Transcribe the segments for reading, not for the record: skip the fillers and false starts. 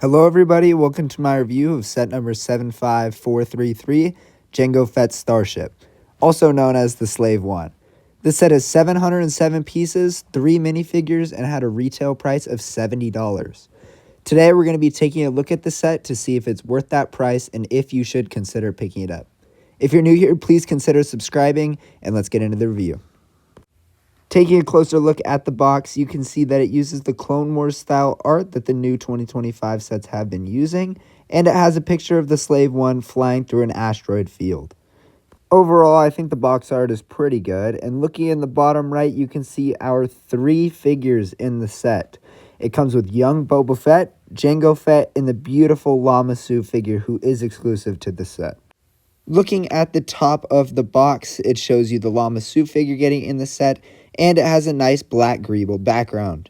Hello everybody, welcome to my review of set number 75433, Jango Fetts Starship, also known as the Slave One. This set has 707 pieces, 3 minifigures, and had a retail price of $70. Today we're going to be taking a look at the set to see if it's worth that price and if you should consider picking it up. If you're new here, please consider subscribing, and let's get into the review. Taking a closer look at the box, you can see that it uses the Clone Wars style art that the new 2025 sets have been using, and it has a picture of the Slave One flying through an asteroid field. Overall, I think the box art is pretty good, and looking in the bottom right, you can see our 3 figures in the set. It comes with young Boba Fett, Jango Fett, and the beautiful Lama Su figure who is exclusive to the set. Looking at the top of the box, it shows you the Lama Su figure getting in the set, and it has a nice black greeble background.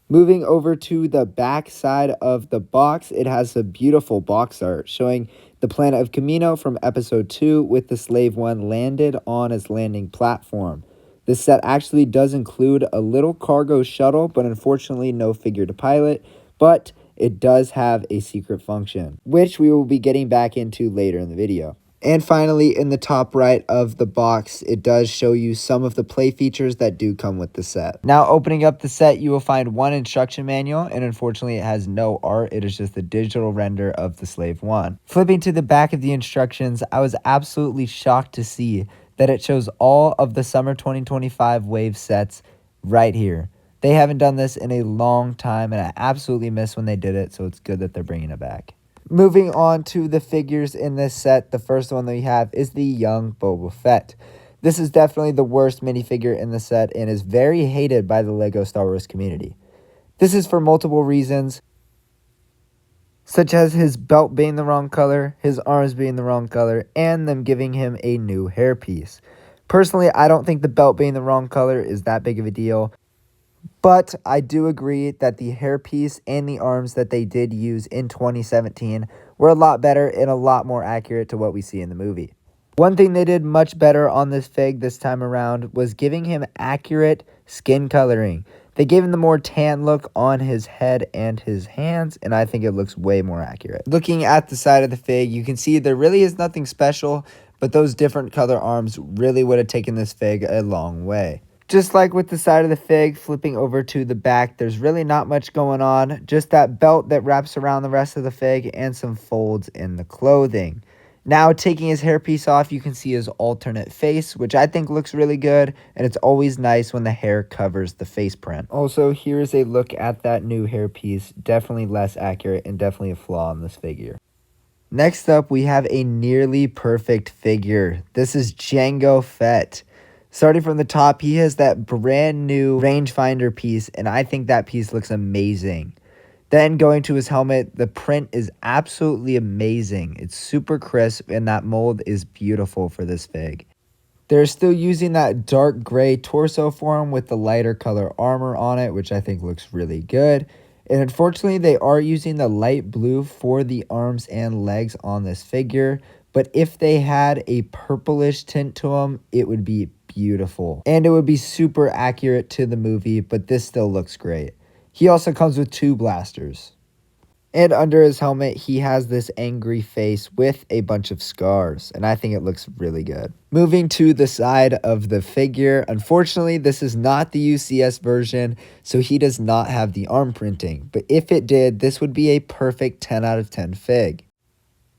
Moving over to the back side of the box, it has a beautiful box art showing the planet of Camino from episode 2 with the Slave One landed on its landing platform. This set actually does include a little cargo shuttle, but unfortunately no figure to pilot, but it does have a secret function, which we will be getting back into later in the video. And finally, in the top right of the box, it does show you some of the play features that do come with the set. Now, opening up the set, you will find one instruction manual, and unfortunately, it has no art. It is just a digital render of the Slave One. Flipping to the back of the instructions, I was absolutely shocked to see that it shows all of the summer 2025 wave sets right here. They haven't done this in a long time, and I absolutely miss when they did it, so it's good that they're bringing it back. Moving on to the figures in this set, the first one that we have is the young Boba Fett. This is definitely the worst minifigure in the set and is very hated by the LEGO Star Wars community. This is for multiple reasons, such as his belt being the wrong color, his arms being the wrong color, and them giving him a new hairpiece. Personally, I don't think the belt being the wrong color is that big of a deal. But I do agree that the hairpiece and the arms that they did use in 2017 were a lot better and a lot more accurate to what we see in the movie. One thing they did much better on this fig this time around was giving him accurate skin coloring. They gave him the more tan look on his head and his hands, and I think it looks way more accurate. Looking at the side of the fig, you can see there really is nothing special, but those different color arms really would have taken this fig a long way. Just like with the side of the fig, flipping over to the back, there's really not much going on. Just that belt that wraps around the rest of the fig and some folds in the clothing. Now, taking his hairpiece off, you can see his alternate face, which I think looks really good. And it's always nice when the hair covers the face print. Also, here's a look at that new hairpiece. Definitely less accurate and definitely a flaw in this figure. Next up, we have a nearly perfect figure. This is Jango Fett. Starting from the top, he has that brand new rangefinder piece, and I think that piece looks amazing. Then going to his helmet, the print is absolutely amazing. It's super crisp, and that mold is beautiful for this fig. They're still using that dark gray torso form with the lighter color armor on it, which I think looks really good. And unfortunately, they are using the light blue for the arms and legs on this figure. But if they had a purplish tint to them, it would be beautiful. And it would be super accurate to the movie, but this still looks great. He also comes with 2 blasters. And under his helmet, he has this angry face with a bunch of scars, and I think it looks really good. Moving to the side of the figure, unfortunately, this is not the UCS version, so he does not have the arm printing. But if it did, this would be a perfect 10 out of 10 fig.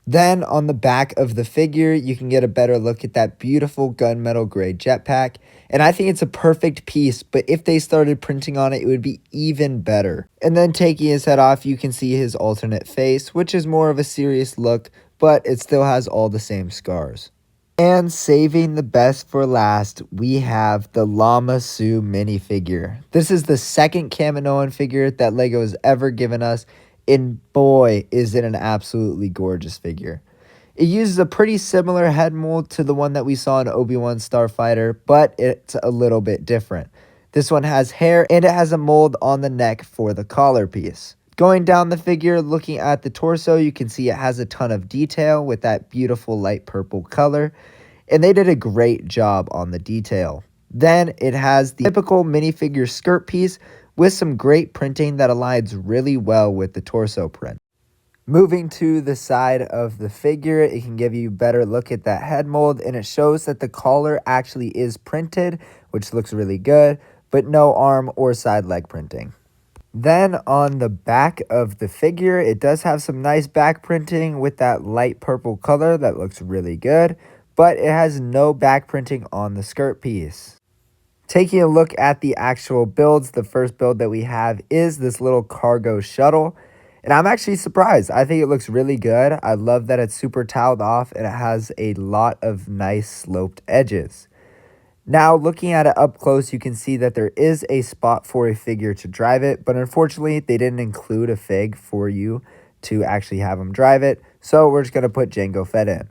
Then on the back of the figure, you can get a better look at that beautiful gunmetal gray jetpack. And I think it's a perfect piece, but if they started printing on it, it would be even better. And then taking his head off, you can see his alternate face, which is more of a serious look, but it still has all the same scars. And saving the best for last, we have the Lama Su minifigure. This is the second Kaminoan figure that LEGO has ever given us. And boy, is it an absolutely gorgeous figure. It uses a pretty similar head mold to the one that we saw in Obi-Wan Starfighter, but it's a little bit different. This one has hair and it has a mold on the neck for the collar piece. Going down the figure, looking at the torso, you can see it has a ton of detail with that beautiful light purple color. And they did a great job on the detail. Then it has the typical minifigure skirt piece with some great printing that aligns really well with the torso print. Moving to the side of the figure, it can give you a better look at that head mold, and it shows that the collar actually is printed, which looks really good, but no arm or side leg printing. Then on the back of the figure, it does have some nice back printing with that light purple color that looks really good, but it has no back printing on the skirt piece. Taking a look at the actual builds, the first build that we have is this little cargo shuttle. And I'm actually surprised. I think it looks really good. I love that it's super tiled off and it has a lot of nice sloped edges. Now, looking at it up close, you can see that there is a spot for a figure to drive it, but unfortunately, they didn't include a fig for you to actually have him drive it. So we're just going to put Jango Fett in.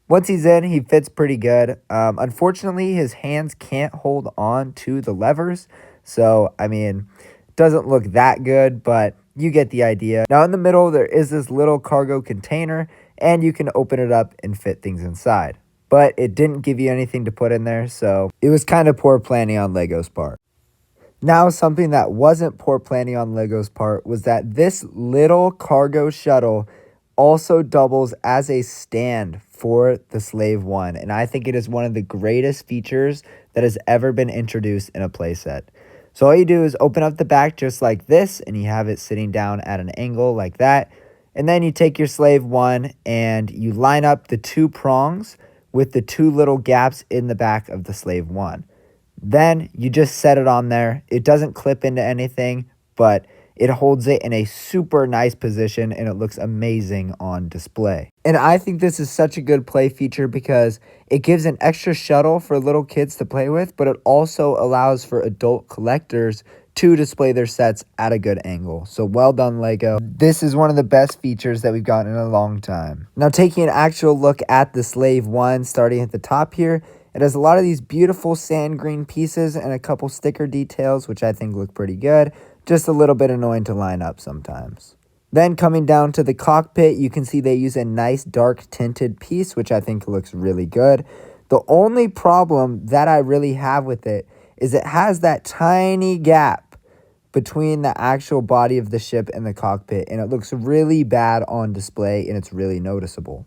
Once he's in, he fits pretty good. Unfortunately, his hands can't hold on to the levers. So, I mean, doesn't look that good, but you get the idea. Now, in the middle, there is this little cargo container, and you can open it up and fit things inside. But it didn't give you anything to put in there, so it was kind of poor planning on Lego's part. Now, something that wasn't poor planning on Lego's part was that this little cargo shuttle also doubles as a stand for the Slave One, and I think it is one of the greatest features that has ever been introduced in a playset. So all you do is open up the back just like this, and you have it sitting down at an angle like that, and then you take your Slave One and you line up the two prongs with the two little gaps in the back of the Slave One. Then you just set it on there. It doesn't clip into anything, but it holds it in a super nice position and it looks amazing on display. And I think this is such a good play feature because it gives an extra shuttle for little kids to play with, but it also allows for adult collectors to display their sets at a good angle. So well done, Lego. This is one of the best features that we've gotten in a long time. Now, taking an actual look at the Slave One, starting at the top here, it has a lot of these beautiful sand green pieces and a couple sticker details, which I think look pretty good. Just a little bit annoying to line up sometimes. Then coming down to the cockpit, you can see they use a nice dark tinted piece, which I think looks really good. The only problem that I really have with it is it has that tiny gap between the actual body of the ship and the cockpit, and it looks really bad on display, and it's really noticeable.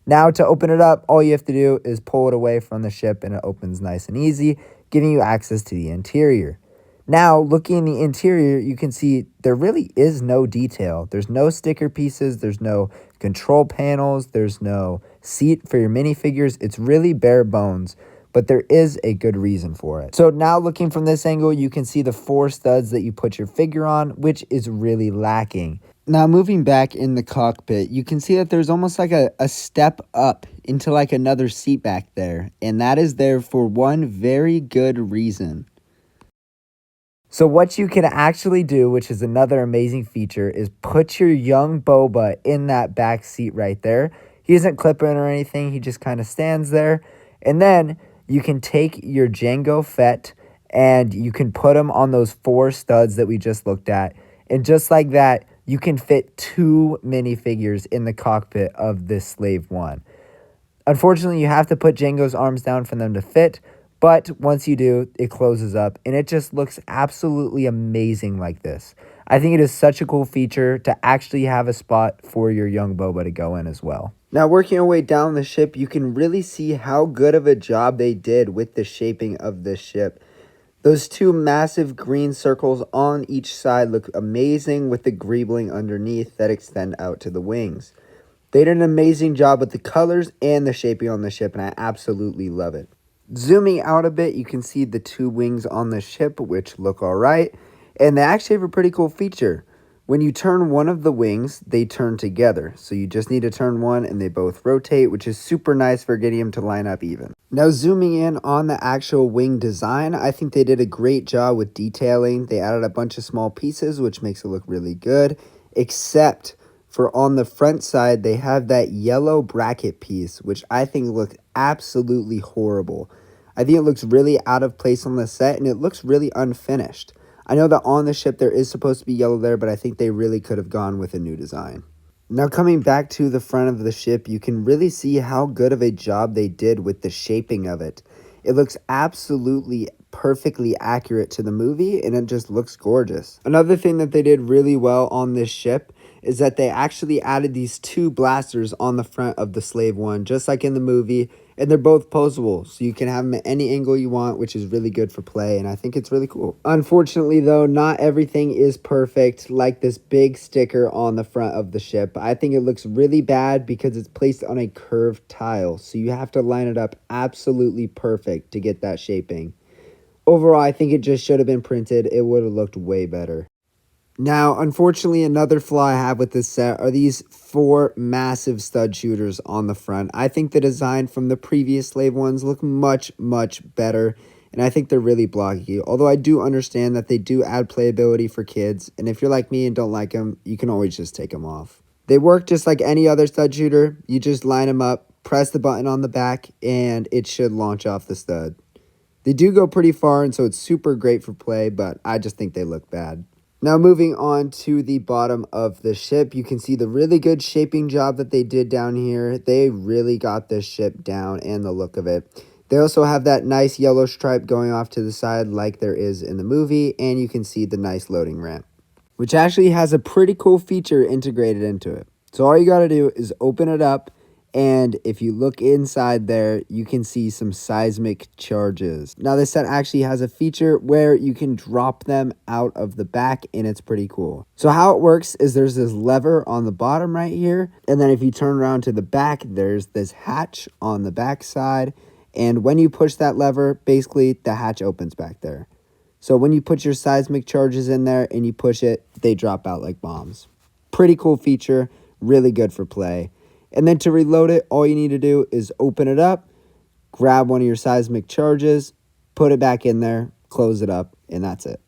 Now, to open it up, all you have to do is pull it away from the ship, and it opens nice and easy, giving you access to the interior. Now, looking in the interior, you can see there really is no detail. There's no sticker pieces, there's no control panels, there's no seat for your minifigures. It's really bare bones, but there is a good reason for it. So now looking from this angle, you can see the 4 studs that you put your figure on, which is really lacking. Now moving back in the cockpit, you can see that there's almost like a step up into like another seat back there, and that is there for one very good reason. So what you can actually do, which is another amazing feature, is put your young Boba in that back seat right there. He isn't clipping or anything, he just kind of stands there. And then you can take your Jango Fett and you can put him on those 4 studs that we just looked at. And just like that, you can fit 2 minifigures in the cockpit of this Slave One. Unfortunately, you have to put Jango's arms down for them to fit, but once you do, it closes up, and it just looks absolutely amazing like this. I think it is such a cool feature to actually have a spot for your young Boba to go in as well. Now, working our way down the ship, you can really see how good of a job they did with the shaping of this ship. Those 2 massive green circles on each side look amazing with the greebling underneath that extend out to the wings. They did an amazing job with the colors and the shaping on the ship, and I absolutely love it. Zooming out a bit, you can see the 2 wings on the ship, which look all right. And they actually have a pretty cool feature. When you turn one of the wings, they turn together. So you just need to turn one and they both rotate, which is super nice for getting them to line up even. Now zooming in on the actual wing design, I think they did a great job with detailing. They added a bunch of small pieces, which makes it look really good. Except for on the front side, they have that yellow bracket piece, which I think looks absolutely horrible. I think it looks really out of place on the set, and it looks really unfinished. I know that on the ship there is supposed to be yellow there, but I think they really could have gone with a new design. Now coming back to the front of the ship, you can really see how good of a job they did with the shaping of it. It looks absolutely perfectly accurate to the movie, and it just looks gorgeous. Another thing that they did really well on this ship is that they actually added these two blasters on the front of the Slave one, just like in the movie, and they're both posable, so you can have them at any angle you want, which is really good for play, and I think it's really cool. Unfortunately, though, not everything is perfect, like this big sticker on the front of the ship. I think it looks really bad because it's placed on a curved tile, so you have to line it up absolutely perfect to get that shaping. Overall, I think it just should have been printed. It would have looked way better. Now, unfortunately, another flaw I have with this set are these four massive stud shooters on the front. I think the design from the previous Slave ones look much, much better, and I think they're really blocky. Although I do understand that they do add playability for kids, and if you're like me and don't like them, you can always just take them off. They work just like any other stud shooter. You just line them up, press the button on the back, and it should launch off the stud. They do go pretty far, and so it's super great for play, but I just think they look bad. Now, moving on to the bottom of the ship, you can see the really good shaping job that they did down here. They really got this ship down and the look of it. They also have that nice yellow stripe going off to the side like there is in the movie, and you can see the nice loading ramp, which actually has a pretty cool feature integrated into it. So all you got to do is open it up, and if you look inside there, you can see some seismic charges. Now, this set actually has a feature where you can drop them out of the back, and it's pretty cool. So how it works is there's this lever on the bottom right here, and then if you turn around to the back, there's this hatch on the back side, and when you push that lever, basically the hatch opens back there. So when you put your seismic charges in there and you push it, they drop out like bombs. Pretty cool feature, really good for play. And then to reload it, all you need to do is open it up, grab one of your seismic charges, put it back in there, close it up, and that's it.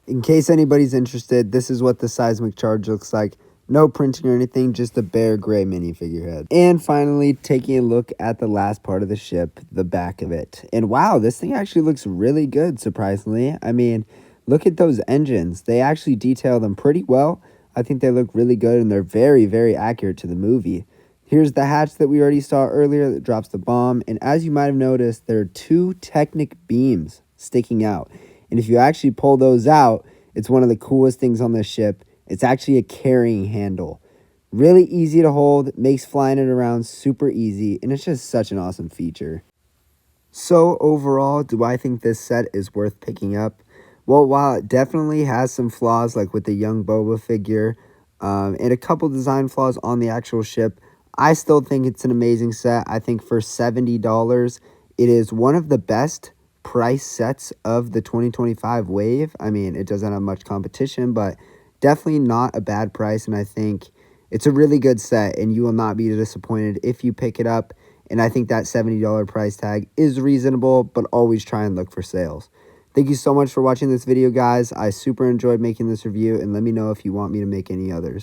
In case anybody's interested, this is what the seismic charge looks like. No printing or anything, just a bare gray mini figurehead. And finally, taking a look at the last part of the ship, the back of it. And wow, this thing actually looks really good, surprisingly. I mean, look at those engines. They actually detail them pretty well. I think they look really good, and they're very, very accurate to the movie. Here's the hatch that we already saw earlier that drops the bomb. And as you might have noticed, there are two Technic beams sticking out. And if you actually pull those out, it's one of the coolest things on this ship. It's actually a carrying handle. Really easy to hold, makes flying it around super easy, and it's just such an awesome feature. So overall, do I think this set is worth picking up? Well, while it definitely has some flaws, like with the young Boba figure, and a couple design flaws on the actual ship, I still think it's an amazing set. I think for $70, it is one of the best price sets of the 2025 wave. I mean, it doesn't have much competition, but definitely not a bad price, and I think it's a really good set, and you will not be disappointed if you pick it up, and I think that $70 price tag is reasonable, but always try and look for sales. Thank you so much for watching this video, guys. I super enjoyed making this review, and let me know if you want me to make any others.